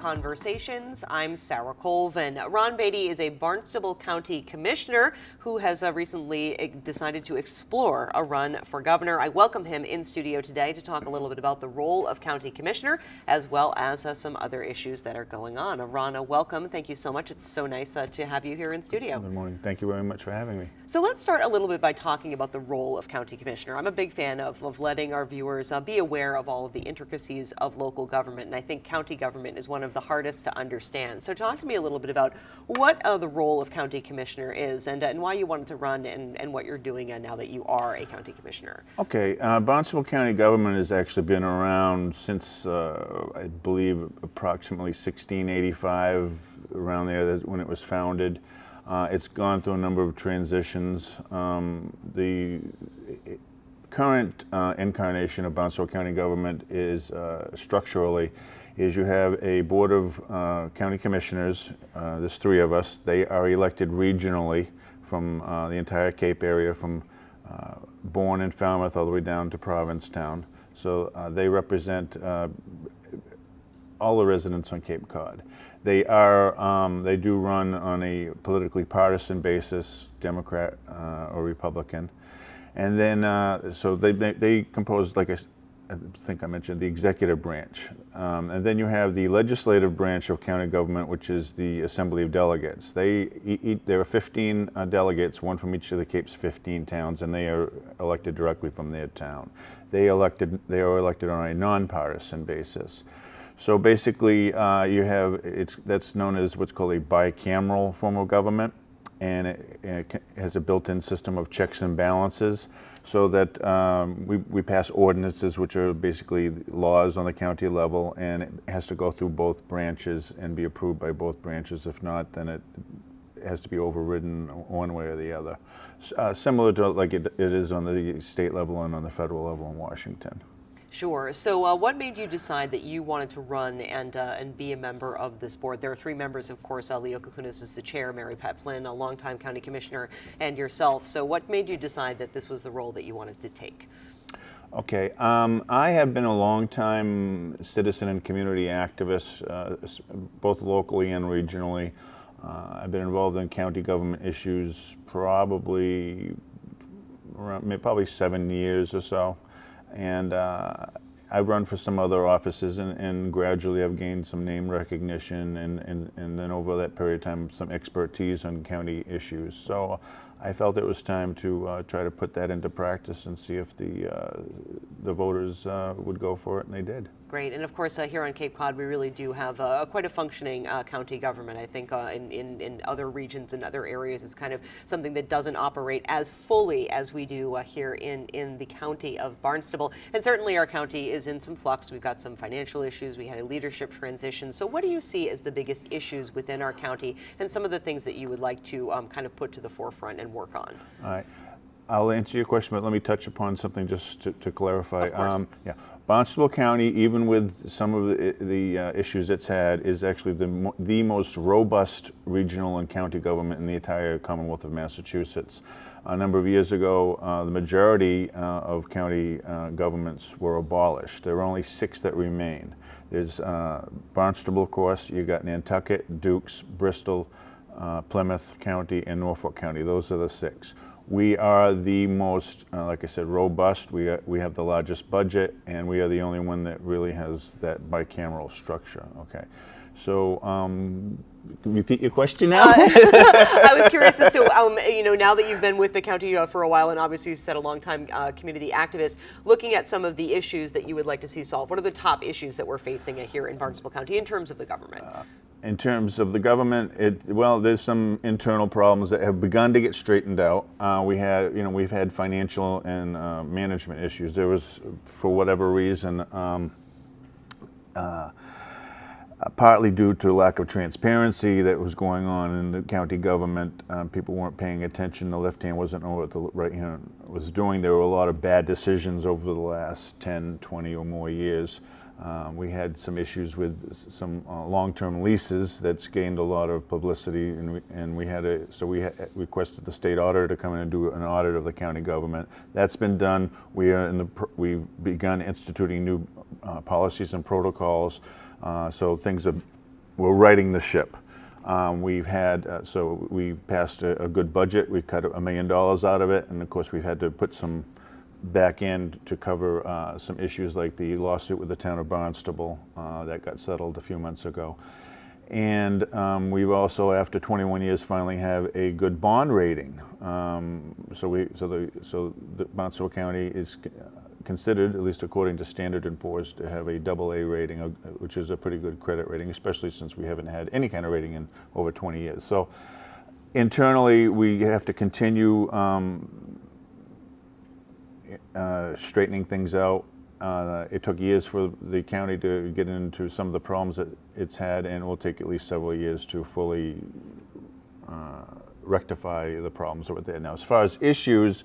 Conversations. I'm Sarah Colvin. Ron Beaty is a Barnstable County Commissioner who has recently decided to explore a run for governor. I welcome him in studio today to talk a little bit about the role of County Commissioner as well as some other issues that are going on. Ron, welcome. Thank you so much. It's so nice to have you here in studio. Good morning. Thank you very much for having me. So let's start a little bit by talking about the role of County Commissioner. I'm a big fan of letting our viewers be aware of all of the intricacies of local government, and I think county government is one of the hardest to understand. So talk to me a little bit about what the role of County Commissioner is and why you wanted to run and what you're doing now that you are a County Commissioner. Okay, Barnstable County government has actually been around since, I believe, approximately 1685, around there when it was founded. It's gone through a number of transitions. The current incarnation of Barnstable County government is structurally you have a board of county commissioners. There's 3 of us. They are elected regionally from the entire Cape area, from Bourne and Falmouth all the way down to Provincetown. So they represent all the residents on Cape Cod. They do run on a politically partisan basis, Democrat or Republican. And then, so they compose, like I think I mentioned, the executive branch. And then you have the legislative branch of county government, which is the Assembly of Delegates. There are 15 delegates, one from each of the Cape's 15 towns, and they are elected directly from their town. They are elected on a nonpartisan basis. So basically, that's known as what's called a bicameral form of government, and it has a built-in system of checks and balances, so that we pass ordinances, which are basically laws on the county level, and it has to go through both branches and be approved by both branches. If not, then it has to be overridden one way or the other. Similar to like it is on the state level and on the federal level in Washington. Sure. So what made you decide that you wanted to run and be a member of this board? There are 3 members, of course. Leo Kukunis is the chair, Mary Pat Flynn, a longtime county commissioner, and yourself. So what made you decide that this was the role that you wanted to take? Okay. I have been a long-time citizen and community activist, both locally and regionally. I've been involved in county government issues probably 7 years or so. And I've run for some other offices, and gradually I've gained some name recognition and then over that period of time some expertise on county issues. So I felt it was time to try to put that into practice and see if the voters would go for it, and they did. Great. And of course, here on Cape Cod, we really do have quite a functioning county government. I think in other regions and other areas, it's kind of something that doesn't operate as fully as we do here in the county of Barnstable. And certainly our county is in some flux. We've got some financial issues. We had a leadership transition. So what do you see as the biggest issues within our county and some of the things that you would like to kind of put to the forefront and work on? All right. I'll answer your question, but let me touch upon something just to clarify. Of course. Yeah. Barnstable County, even with some of the issues it's had, is actually the most robust regional and county government in the entire Commonwealth of Massachusetts. A number of years ago, the majority of county governments were abolished. There are only 6 that remain. There's Barnstable, of course. You got Nantucket, Dukes, Bristol, Plymouth County, and Norfolk County. Those are the 6. We are the most, like I said, robust. We have the largest budget, and we are the only one that really has that bicameral structure. Okay, so repeat your question now. I was curious as to, now that you've been with the county for a while, and obviously you said a long-time community activist, looking at some of the issues that you would like to see solved. What are the top issues that we're facing here in Barnstable County in terms of the government? In terms of the government, there's some internal problems that have begun to get straightened out. We've had financial and management issues. There was, for whatever reason, partly due to lack of transparency that was going on in the county government. People weren't paying attention. The left hand wasn't knowing what the right hand was doing. There were a lot of bad decisions over the last 10, 20 or more years. We had some issues with some long-term leases that's gained a lot of publicity, and we requested the state auditor to come in and do an audit of the county government. That's been done. We've begun instituting new policies and protocols, so things are we're righting the ship. We've had, so we've passed a good budget. We cut $1 million out of it, and of course we've had to put some back end to cover some issues like the lawsuit with the town of Barnstable that got settled a few months ago. And we've also, after 21 years, finally have a good bond rating. So the Barnstable County is considered, at least according to Standard & Poor's, to have a AA rating, which is a pretty good credit rating, especially since we haven't had any kind of rating in over 20 years. So internally, we have to continue straightening things out. It took years for the county to get into some of the problems that it's had, and it will take at least several years to fully rectify the problems that were there. Now, as far as issues,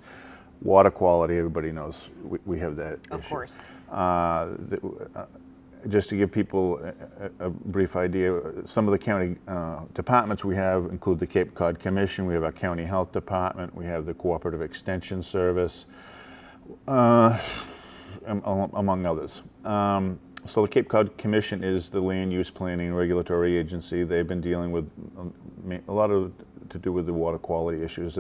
water quality, everybody knows we have that issue. Of course. Just to give people a brief idea, some of the county departments we have include the Cape Cod Commission, we have our county health department, we have the Cooperative Extension Service, among others. So the Cape Cod Commission is the land use planning and regulatory agency. They've been dealing with a lot to do with the water quality issues,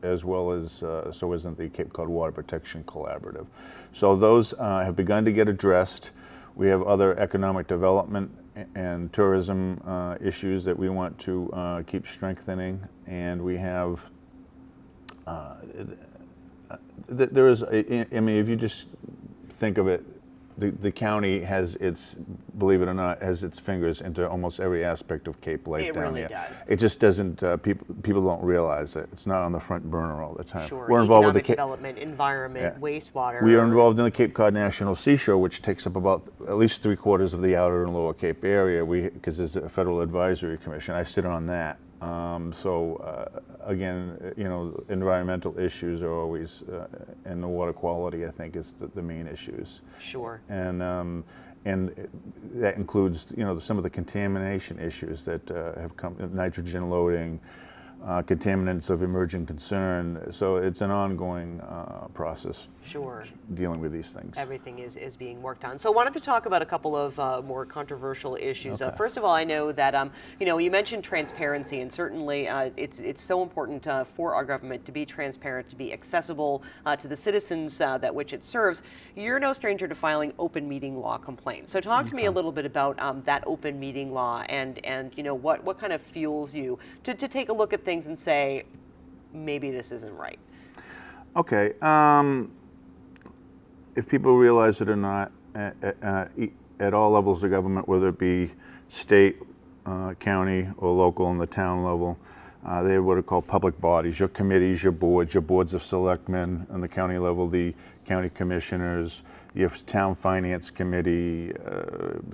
as well as, so isn't the Cape Cod Water Protection Collaborative. So those have begun to get addressed. We have other economic development and tourism issues that we want to keep strengthening, and we have, there is, I mean, if you just think of it, the county has its, believe it or not, has its fingers into almost every aspect of Cape life It down really here. does. It just doesn't, people don't realize it. It's not on the front burner all the time. Sure. We're involved with Economic the development, environment, wastewater. We are involved in the Cape Cod National Seashore, which takes up about at least 3/4 of the outer and lower Cape area, because there's a federal advisory commission. I sit on that. Again, you know, environmental issues are always, and the water quality, I think, is the main issues. Sure. And that includes, you know, some of the contamination issues that have come, nitrogen loading, contaminants of emerging concern. So it's an ongoing process. Sure. Dealing with these things. Everything is being worked on. So I wanted to talk about a couple of more controversial issues. Okay. First of all, I know that you know, you mentioned transparency, and certainly it's so important for our government to be transparent, to be accessible to the citizens that which it serves. You're no stranger to filing open meeting law complaints. So talk to me a little bit about that open meeting law, and you know, what kind of fuels you to take a look at things and say, maybe this isn't right. Okay. If people realize it or not, at all levels of government, whether it be state, county, or local, and the town level, they're what are called public bodies. Your committees, your boards of selectmen. On the county level, the county commissioners, your town finance committee,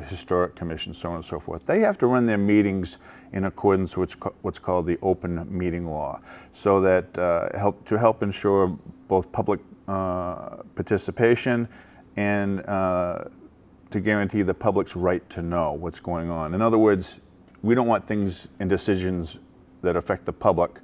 historic commission, so on and so forth. They have to run their meetings in accordance with what's called the open meeting law, so that to help ensure both public participation and to guarantee the public's right to know what's going on. In other words, we don't want things and decisions that affect the public,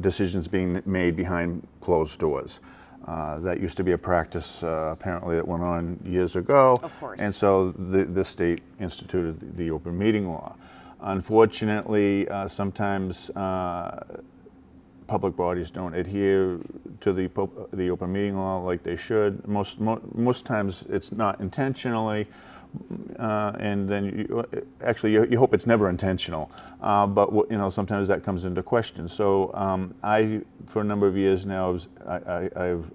decisions being made behind closed doors. That used to be a practice, apparently, that went on years ago. Of course. And so the state instituted the open meeting law. Unfortunately, sometimes public bodies don't adhere to the open meeting law like they should. Most times it's not intentionally, and then you hope it's never intentional. But you know, sometimes that comes into question. So I, for a number of years now, I've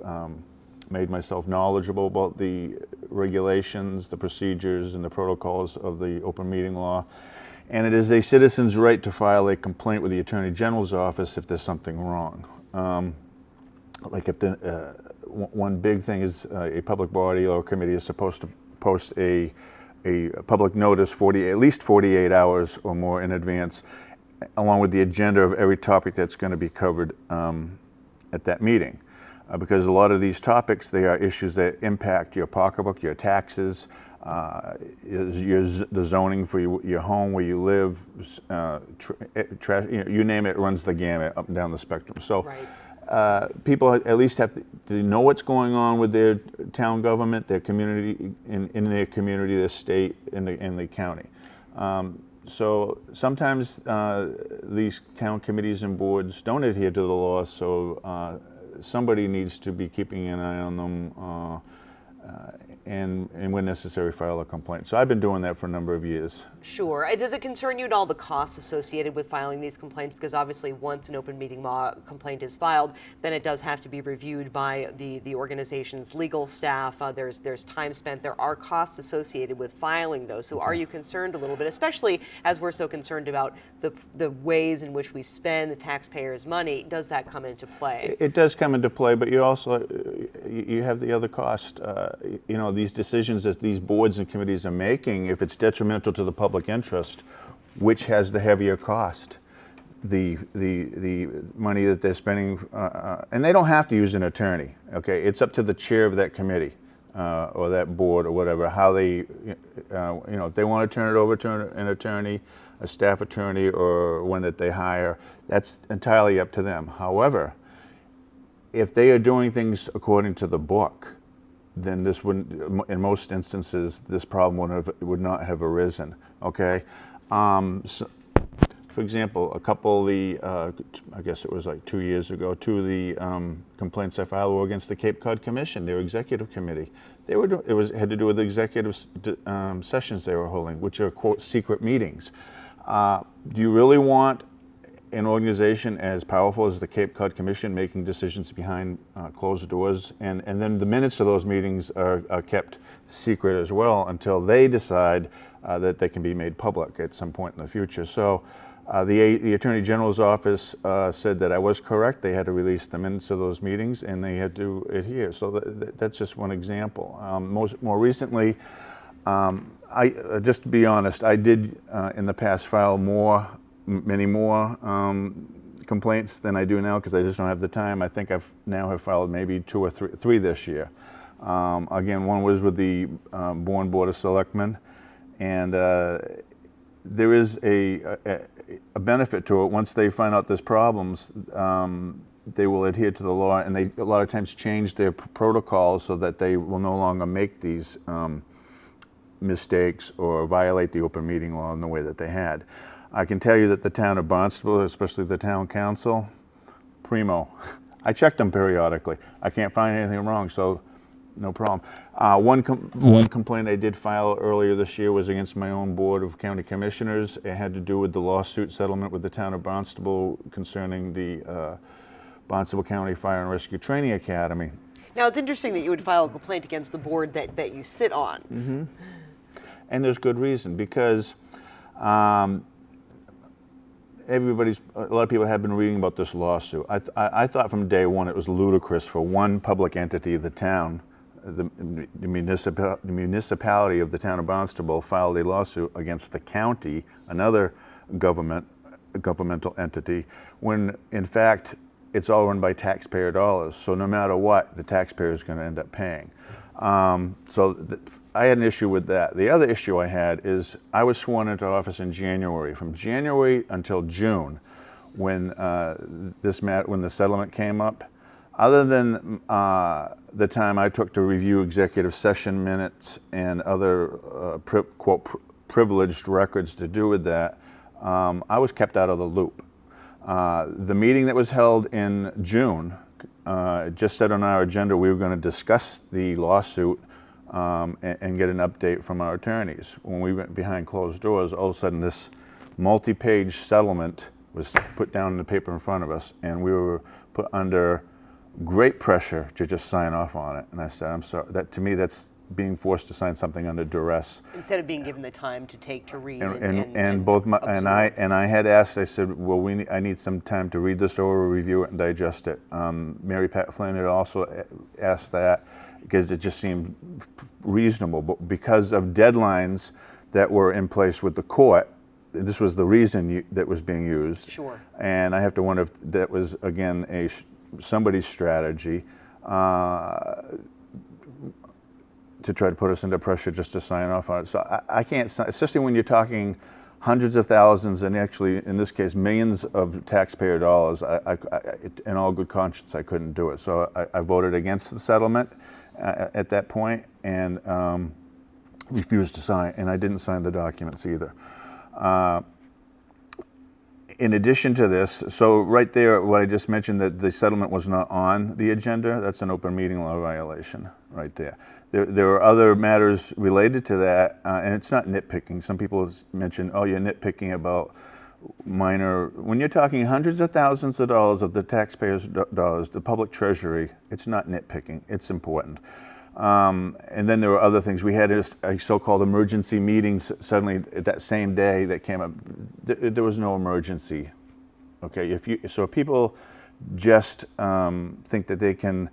made myself knowledgeable about the regulations, the procedures, and the protocols of the open meeting law. And it is a citizen's right to file a complaint with the Attorney General's office if there's something wrong. Like if one big thing is a public body or committee is supposed to post a public notice at least 48 hours or more in advance, along with the agenda of every topic that's going to be covered at that meeting. Because a lot of these topics, they are issues that impact your pocketbook, your taxes, the zoning for your home, where you live, you name it, runs the gamut up and down the spectrum. So people at least have to know what's going on with their town government, their community, in their community, their state, and the county. So sometimes these town committees and boards don't adhere to the law, so somebody needs to be keeping an eye on them and when necessary file a complaint. So I've been doing that for a number of years. Sure. Does it concern you at all the costs associated with filing these complaints? Because obviously once an open meeting law complaint is filed, then it does have to be reviewed by the organization's legal staff. There's time spent. There are costs associated with filing those. So are you concerned a little bit, especially as we're so concerned about the ways in which we spend the taxpayers' money? Does that come into play? It does come into play, but you also you have the other cost. You know, these decisions that these boards and committees are making, if it's detrimental to the public interest, which has the heavier cost? The money that they're spending, and they don't have to use an attorney. Okay, it's up to the chair of that committee or that board or whatever, how they, you know, if they want to turn it over to an attorney, a staff attorney, or one that they hire, that's entirely up to them. However, if they are doing things according to the book, then this wouldn't, in most instances, this problem would not have arisen. Okay, so, for example, a couple of the, I guess it was like 2 years ago, two of the complaints I filed were against the Cape Cod Commission, their executive committee. They were had to do with the executive sessions they were holding, which are quote secret meetings. Do you really want an organization as powerful as the Cape Cod Commission making decisions behind closed doors, and then the minutes of those meetings are kept secret as well until they decide that they can be made public at some point in the future. So the Attorney General's office said that I was correct. They had to release the minutes of those meetings and they had to adhere. So that's just one example. More recently, just to be honest, I did in the past file many more complaints than I do now because I just don't have the time. I think I've now have filed maybe 2 or 3 this year. Again, one was with the Board of Selectmen, and there is a benefit to it. Once they find out there's problems, they will adhere to the law, and they a lot of times change their protocols so that they will no longer make these mistakes or violate the open meeting law in the way that they had. I can tell you that the town of Barnstable, especially the town council, primo. I check them periodically. I can't find anything wrong, so no problem. One complaint I did file earlier this year was against my own board of county commissioners. It had to do with the lawsuit settlement with the town of Barnstable concerning the Barnstable County Fire and Rescue Training Academy. Now, it's interesting that you would file a complaint against the board that you sit on. Mm-hmm. And there's good reason, because a lot of people have been reading about this lawsuit. I thought from day one it was ludicrous for one public entity, the town, the municipality of the town of Barnstable, filed a lawsuit against the county, another governmental entity, when in fact it's all run by taxpayer dollars. So no matter what, the taxpayer is going to end up paying. I had an issue with that. The other issue I had is I was sworn into office in January. From January until June, when when the settlement came up, other than the time I took to review executive session minutes and other quote privileged records to do with that, I was kept out of the loop. The meeting that was held in June just said on our agenda we were going to discuss the lawsuit and get an update from our attorneys. When we went behind closed doors, all of a sudden this multi-page settlement was put down in the paper in front of us, and we were put under great pressure to just sign off on it. And I said, I'm sorry, that to me that's being forced to sign something under duress. Instead of being given the time to take to read and I had asked, I said, well, I need some time to read this over, review it, and digest it. Mary Pat Flynn had also asked that because it just seemed reasonable, but because of deadlines that were in place with the court, this was the reason that was being used. Sure. And I have to wonder if that was again somebody's strategy to try to put us under pressure just to sign off on it. So I can't, especially when you're talking hundreds of thousands and actually, in this case, millions of taxpayer dollars, in all good conscience, I couldn't do it. So I voted against the settlement at that point and refused to sign, and I didn't sign the documents either. In addition to this, so right there, what I just mentioned, that the settlement was not on the agenda, that's an open meeting law violation right there. There are other matters related to that, and it's not nitpicking. Some people mention, oh, you're nitpicking about minor, when you're talking hundreds of thousands of dollars of the taxpayers' dollars, the public treasury, it's not nitpicking, it's important. And then there were other things. We had a so-called emergency meeting suddenly that same day that came up. There was no emergency. Okay, so people just think that they can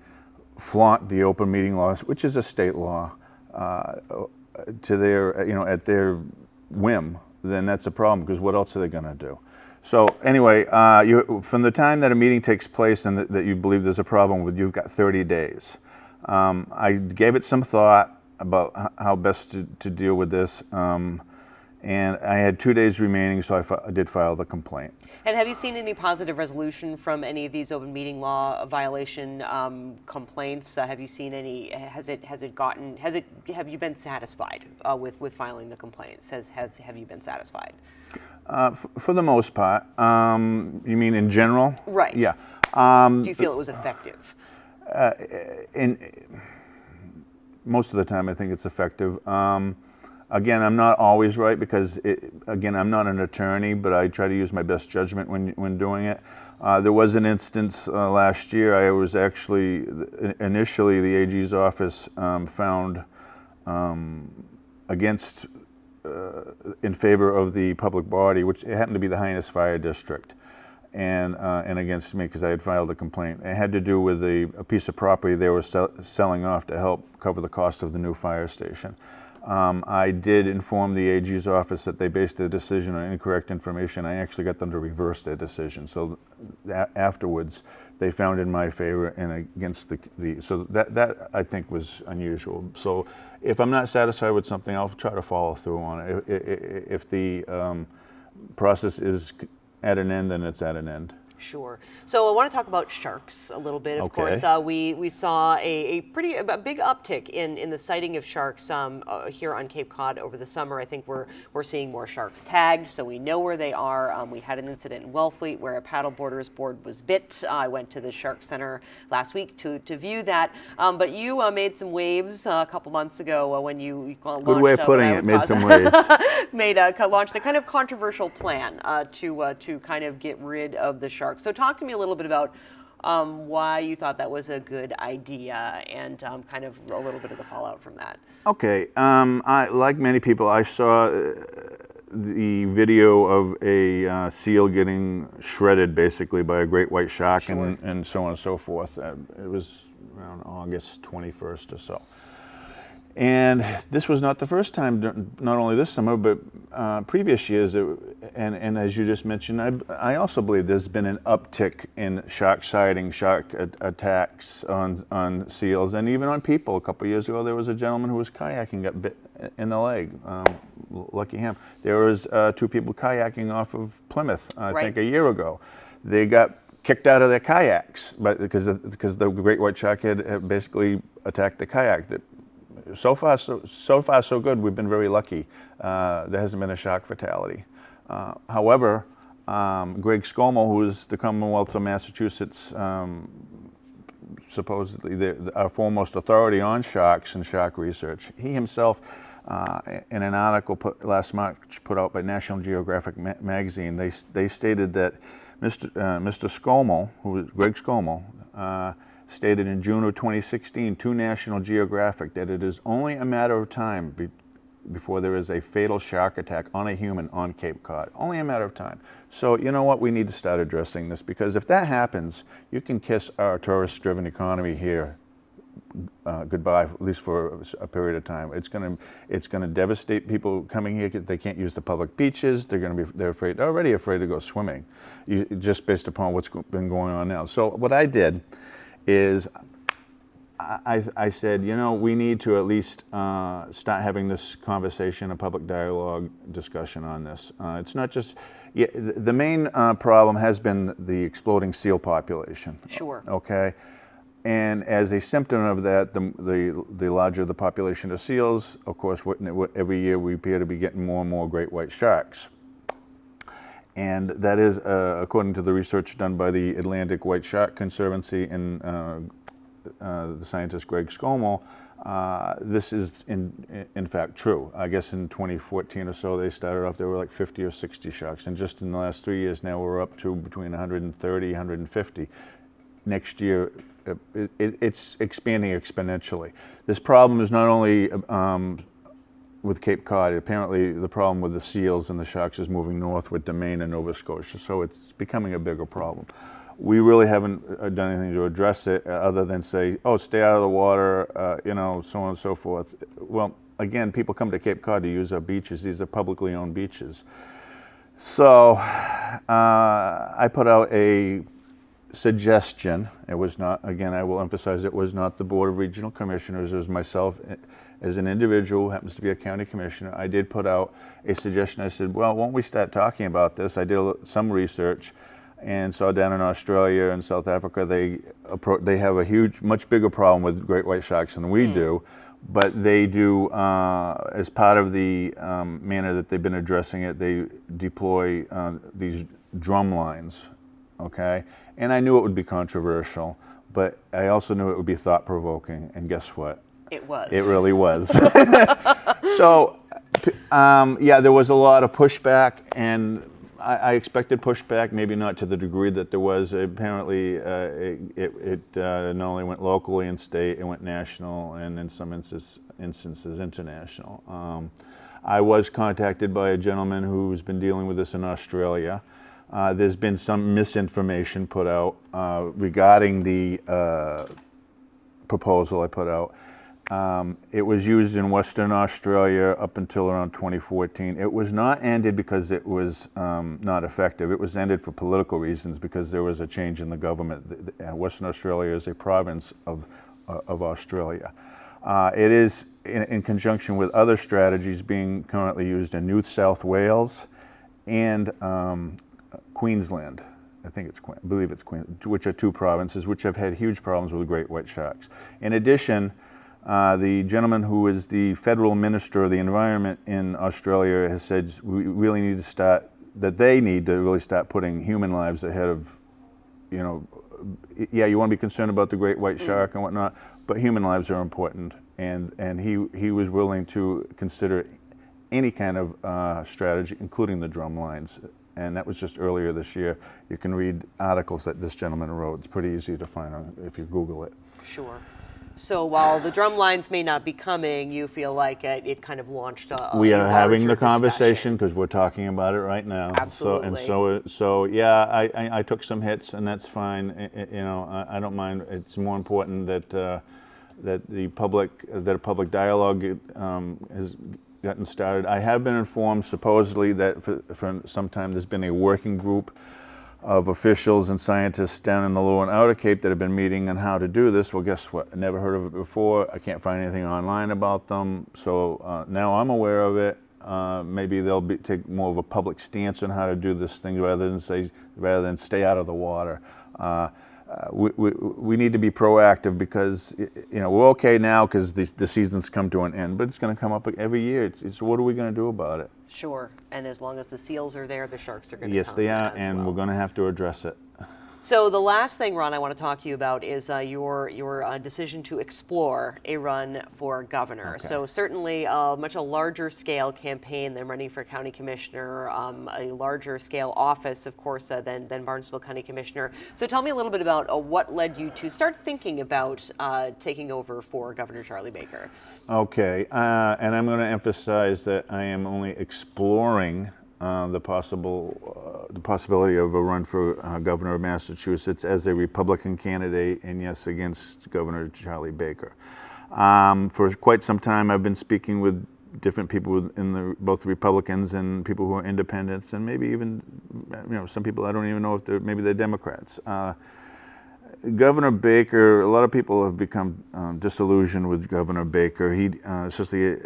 flaunt the open meeting laws, which is a state law, to their, at their whim, then that's a problem, because what else are they going to do? So anyway, from the time that a meeting takes place and that you believe there's a problem with, you've got 30 days. I gave it some thought about how best to deal with this, and I had 2 days remaining, so I did file the complaint. And have you seen any positive resolution from any of these open meeting law violation complaints? Have you seen any? Have you been satisfied with filing the complaints? Have you been satisfied? For the most part. You mean in general? Right. Yeah. Do you feel it was effective? Most of the time, I think it's effective. Again, I'm not always right, because again, I'm not an attorney, but I try to use my best judgment when doing it. There was an instance last year. I was actually initially the AG's office found against in favor of the public body, which happened to be the Hyannis Fire District, and against me because I had filed a complaint. It had to do with a piece of property they were selling off to help cover the cost of the new fire station. I did inform the AG's office that they based their decision on incorrect information. I actually got them to reverse their decision. So afterwards, they found in my favor and against so that I think was unusual. So if I'm not satisfied with something, I'll try to follow through on it. If the process is at an end, then it's at an end. Sure. So I want to talk about sharks a little bit. Of course, we saw a big uptick in the sighting of sharks here on Cape Cod over the summer. I think we're seeing more sharks tagged, so we know where they are. We had an incident in Wellfleet where a paddleboarder's board was bit. I went to the Shark Center last week to view that. But you made some waves a couple months ago when you launched. Good way of putting it. Made some waves. Launched a kind of controversial plan to kind of get rid of the sharks. So talk to me a little bit about why you thought that was a good idea and kind of a little bit of the fallout from that. Okay. Like many people, I saw the video of a seal getting shredded basically by a great white shark. Sure. and so on and so forth. It was around August 21st or so. And this was not the first time, not only this summer, but previous years. And as you just mentioned, I also believe there's been an uptick in shark sighting, shark attacks on seals, and even on people. A couple of years ago, there was a gentleman who was kayaking, got bit in the leg. Lucky him. There was 2 people kayaking off of Plymouth, I think a year ago. They got kicked out of their kayaks because the great white shark had basically attacked the kayak. So far, so good. We've been very lucky. There hasn't been a shark fatality. However, Greg Scommel, who is the Commonwealth of Massachusetts, supposedly our foremost authority on sharks and shark research, he himself, in an article last March put out by National Geographic magazine, they stated that Mr. Scommel, who is Greg Scommel, stated in June of 2016 to National Geographic that it is only a matter of time before there is a fatal shark attack on a human on Cape Cod. Only a matter of time. So you know what? We need to start addressing this, because if that happens, you can kiss our tourist-driven economy here goodbye, at least for a period of time. It's going to devastate people coming here. They can't use the public beaches. They're already afraid to go swimming, just based upon what's been going on now. So what I did is I said, we need to at least start having this conversation, a public dialogue discussion on this. It's not just, the main problem has been the exploding seal population. Sure. Okay. And as a symptom of that, the larger the population of seals, of course, every year we appear to be getting more and more great white sharks. And that is, according to the research done by the Atlantic White Shark Conservancy and the scientist Greg Scomo, this is in fact true. I guess in 2014 or so they started off, there were like 50 or 60 sharks, and just in the last 3 years now we're up to between 130, 150. Next year it's expanding exponentially. This problem is not only with Cape Cod. Apparently the problem with the seals and the sharks is moving northward to Maine and Nova Scotia, so it's becoming a bigger problem. We really haven't done anything to address it other than say, oh, stay out of the water, you know, so on and so forth. Well, again, people come to Cape Cod to use our beaches. These are publicly owned beaches. So I put out a suggestion. It was not, again, I will emphasize, it was not the Board of Regional Commissioners. It was myself as an individual who happens to be a county commissioner. I did put out a suggestion. I said, well, won't we start talking about this? I did some research and saw down in Australia and South Africa, they have a huge, much bigger problem with great white sharks than we do, but they do, as part of the manner that they've been addressing it, they deploy these drum lines, okay? And I knew it would be controversial, but I also knew it would be thought-provoking, and guess what? It was. It really was. So, yeah, there was a lot of pushback, and I expected pushback, maybe not to the degree that there was. Apparently, it not only went locally and state, it went national, and in some instances international. I was contacted by a gentleman who's been dealing with this in Australia. There's been some misinformation put out regarding the proposal I put out. It was used in Western Australia up until around 2014. It was not ended because it was not effective. It was ended for political reasons because there was a change in the government. Western Australia is a province of Australia. It is in conjunction with other strategies being currently used in New South Wales and Queensland. I believe it's Queensland, which are two provinces which have had huge problems with great white sharks. In addition, the gentleman who is the federal minister of the environment in Australia has said we really need to start, that they need to really start putting human lives ahead of, you know, yeah, you want to be concerned about the great white shark and whatnot, but human lives are important, and he was willing to consider any kind of strategy, including the drum lines. And that was just earlier this year. You can read articles that this gentleman wrote. It's pretty easy to find if you Google it. Sure. So while the drum lines may not be coming, you feel like it kind of launched a We are having the larger conversation discussion. because we're talking about it right now. Absolutely. So yeah, I took some hits, and that's fine. You know, I don't mind. It's more important that a public dialogue has gotten started. I have been informed supposedly that for some time there's been a working group of officials and scientists down in the Lower and Outer Cape that have been meeting on how to do this. Well, guess what? I never heard of it before. I can't find anything online about them. So now I'm aware of it. Maybe they'll take more of a public stance on how to do this thing rather than stay out of the water. We need to be proactive because, you know, we're okay now because the season's come to an end, but it's going to come up every year. It's what are we going to do about it? Sure. And as long as the seals are there, the sharks are going to come. Yes, they are, and we're going to have to address it. So the last thing, Ron, I want to talk to you about is your decision to explore a run for governor. Okay. So certainly much a larger scale campaign than running for county commissioner, a larger scale office, of course, than Barnstable County Commissioner. So tell me a little bit about what led you to start thinking about taking over for Governor Charlie Baker. Okay, and I'm going to emphasize that I am only exploring the possibility of a run for governor of Massachusetts as a Republican candidate, and yes, against Governor Charlie Baker. For quite some time, I've been speaking with different people in both Republicans and people who are independents, and maybe even, you know, some people I don't even know if they're Democrats. Governor Baker, a lot of people have become disillusioned with Governor Baker. He, especially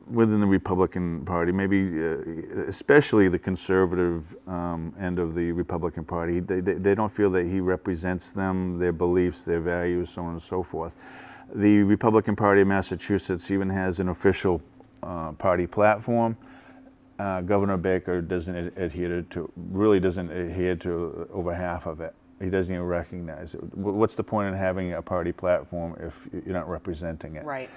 within the Republican Party, maybe especially the conservative end of the Republican Party, they don't feel that he represents them, their beliefs, their values, so on and so forth. The Republican Party of Massachusetts even has an official party platform. Governor Baker doesn't adhere to, really doesn't adhere to over half of it. He doesn't even recognize it. What's the point in having a party platform if you're not representing it? Right.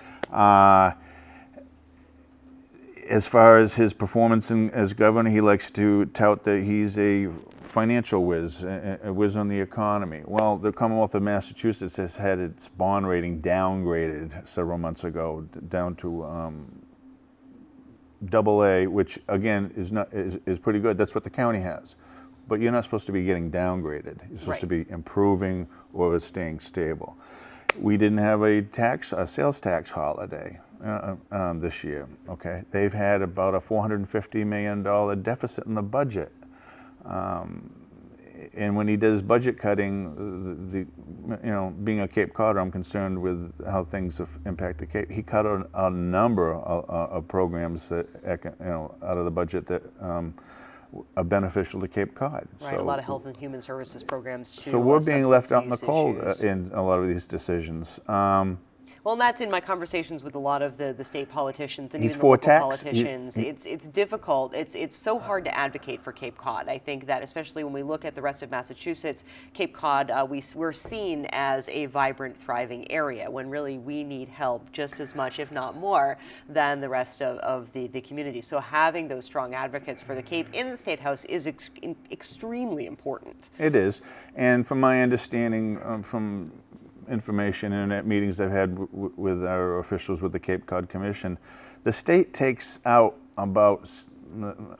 As far as his performance as governor, he likes to tout that he's a financial whiz, a whiz on the economy. Well, the Commonwealth of Massachusetts has had its bond rating downgraded several months ago, down to AA, which again is pretty good. That's what the county has. But you're not supposed to be getting downgraded. You're supposed to be improving or staying stable. We didn't have a sales tax holiday this year. Okay, they've had about a $450 million deficit in the budget. And when he does budget cutting, being a Cape Codder, I'm concerned with how things have impacted Cape. He cut a number of programs that out of the budget that are beneficial to Cape Cod. Right, So, a lot of health and human services programs too. so we're being left out in the substance cold abuse issues. in a lot of these decisions. Well, and that's in my conversations with a lot of the state politicians and He's even the for local tax. politicians. It's difficult. It's so hard to advocate for Cape Cod. I think that especially when we look at the rest of Massachusetts, Cape Cod, we're seen as a vibrant, thriving area when really we need help just as much, if not more, than the rest of the community. So having those strong advocates for the Cape in the State House is extremely important. It is, and from my understanding, from information and at meetings I've had with our officials with the Cape Cod Commission, the state takes out about,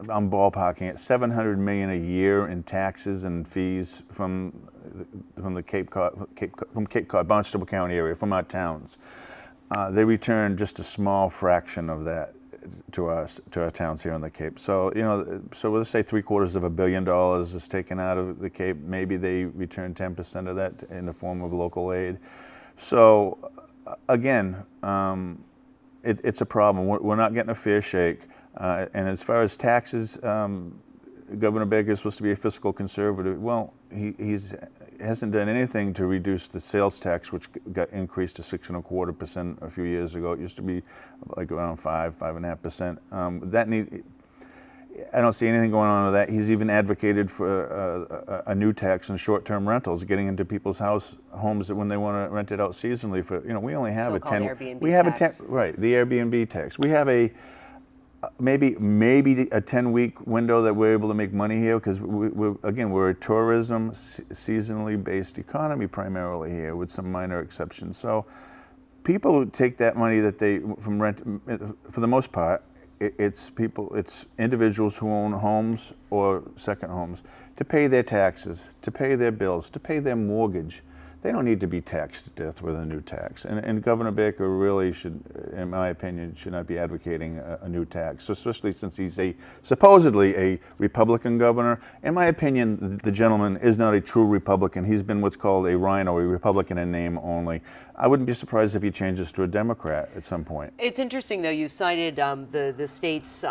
I'm ballparking it, $700 million a year in taxes and fees from the Cape Cod, Barnstable County area, from our towns. They return just a small fraction of that to our towns here on the Cape. So so let's say $750 million is taken out of the Cape. Maybe they return 10% of that in the form of local aid. So again, it's a problem. We're not getting a fair shake. And as far as taxes, Governor Baker is supposed to be a fiscal conservative. Well, he hasn't done anything to reduce the sales tax, which got increased to 6.25% a few years ago. It used to be like around 5.5%. I don't see anything going on with that. He's even advocated for a new tax on short-term rentals, getting into people's homes when they want to rent it out seasonally. We only have So-called a 10. Airbnb We have tax. a 10, right? The Airbnb tax. We have a maybe a 10-week window that we're able to make money here, because we're a tourism seasonally based economy primarily here, with some minor exceptions. So people take that money that they from rent, for the most part, it's individuals who own homes or second homes, to pay their taxes, to pay their bills, to pay their mortgage. They don't need to be taxed to death with a new tax. And Governor Baker really should, in my opinion, should not be advocating a new tax, so especially since he's supposedly a Republican governor. In my opinion, the gentleman is not a true Republican. He's been what's called a rhino, a Republican in name only. I wouldn't be surprised if he changes to a Democrat at some point. It's interesting, though, you cited the state's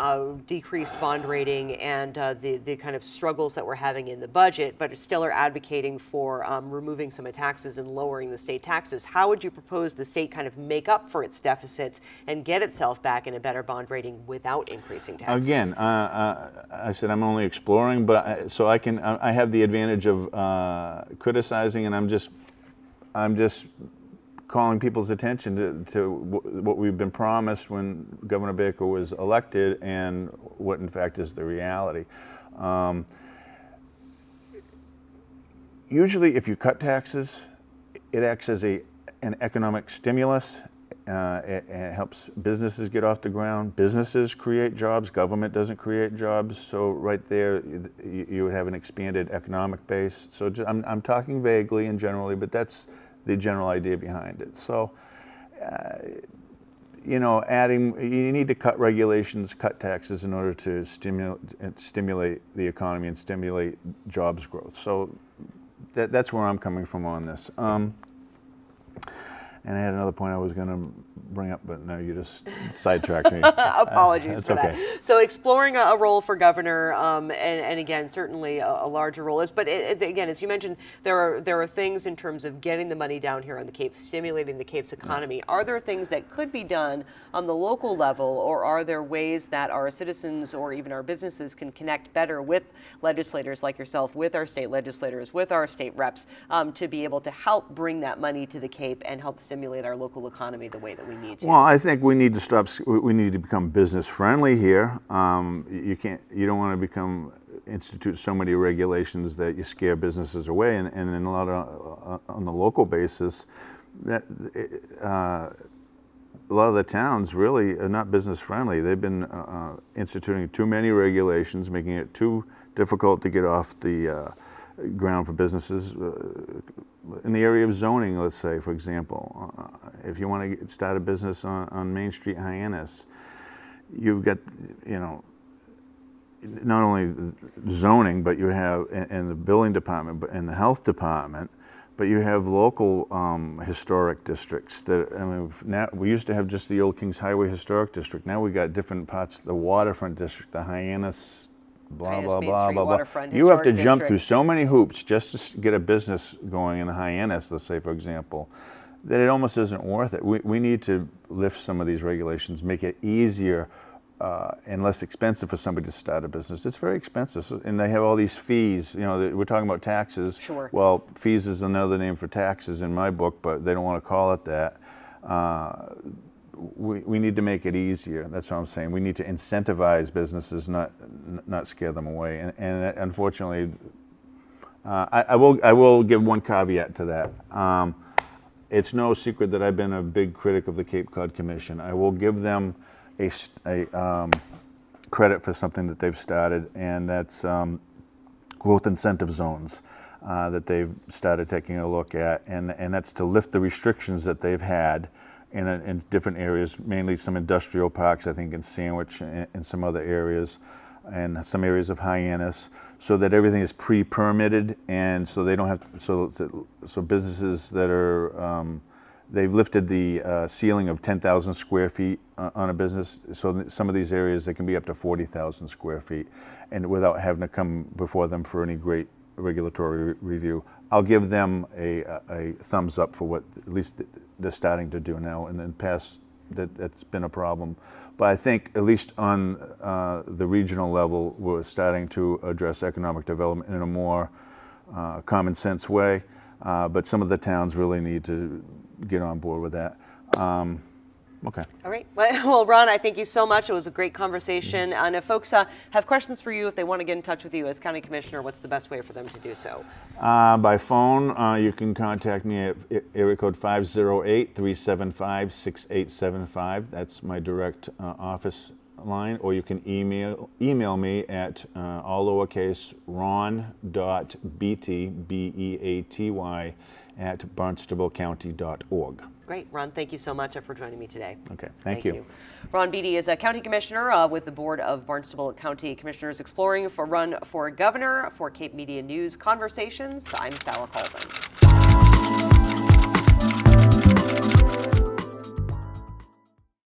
decreased bond rating and the kind of struggles that we're having in the budget, but still are advocating for removing some of taxes and lowering the state taxes. How would you propose the state kind of make up for its deficits and get itself back in a better bond rating without increasing taxes? Again, I said I'm only exploring, but I have the advantage of criticizing, and I'm just calling people's attention to what we've been promised when Governor Baker was elected and what in fact is the reality. Usually if you cut taxes, it acts as an economic stimulus. It helps businesses get off the ground. Businesses create jobs. Government doesn't create jobs. So right there, you would have an expanded economic base. So I'm talking vaguely and generally, but that's the general idea behind it. So, you need to cut regulations, cut taxes in order to stimulate the economy and stimulate jobs growth. So that's where I'm coming from on this. And I had another point I was going to bring up, but no, you just sidetracked me. Apologies for okay. that. So exploring a role for governor, and again, certainly a larger role is. But again, as you mentioned, there are things in terms of getting the money down here on the Cape, stimulating the Cape's economy. Yeah. Are there things that could be done on the local level, or are there ways that our citizens or even our businesses can connect better with legislators like yourself, with our state legislators, with our state reps, to be able to help bring that money to the Cape and help stimulate our local economy the way that we need to? Well, I think we need to stop. We need to become business friendly here. You don't want to institute so many regulations that you scare businesses away. And in a lot of on the local basis, that a lot of the towns really are not business friendly. They've been instituting too many regulations, making it too difficult to get off the ground for businesses. In the area of zoning, let's say, for example, if you want to start a business on Main Street, Hyannis, you've got, not only zoning, but you have, and the building department, and the health department, but you have local historic districts that, now we used to have just the old Kings Highway Historic District. Now we got different parts, the waterfront district, the Hyannis, blah, blah, blah, blah, blah. You have to jump through so many hoops just to get a business going in the Hyannis, let's say, for example, that it almost isn't worth it. We need to lift some of these regulations, make it easier and less expensive for somebody to start a business. It's very expensive, and they have all these fees. We're talking about taxes. Sure. Well, fees is another name for taxes in my book, but they don't want to call it that. We need to make it easier. That's what I'm saying. We need to incentivize businesses, not scare them away. And unfortunately, I will give one caveat to that. It's no secret that I've been a big critic of the Cape Cod Commission. I will give them a credit for something that they've started, and that's growth incentive zones that they've started taking a look at, and that's to lift the restrictions that they've had in different areas, mainly some industrial parks, I think in Sandwich and some other areas, and some areas of Hyannis, so that everything is pre-permitted, and so they don't have, so businesses that are, they've lifted the ceiling of 10,000 square feet on a business, so some of these areas, they can be up to 40,000 square feet, and without having to come before them for any great regulatory review. I'll give them a thumbs up for what at least they're starting to do now. And in the past, that's been a problem. But I think at least on the regional level, we're starting to address economic development in a more common sense way. But some of the towns really need to get on board with that. Okay. All right. Well, Ron, I thank you so much. It was a great conversation. And if folks have questions for you, if they want to get in touch with you as County Commissioner, what's the best way for them to do so? By phone, you can contact me at area code 508-375-6875. That's my direct office line. Or you can email me at all lowercase ron.beaty, B-E-A-T-Y, at barnstablecounty.org. Great. Ron, thank you so much for joining me today. Okay, thank you. Ron Beaty is a county commissioner with the Board of Barnstable County Commissioners, exploring for run for governor. For Cape Media News Conversations, I'm Sarah Colvin.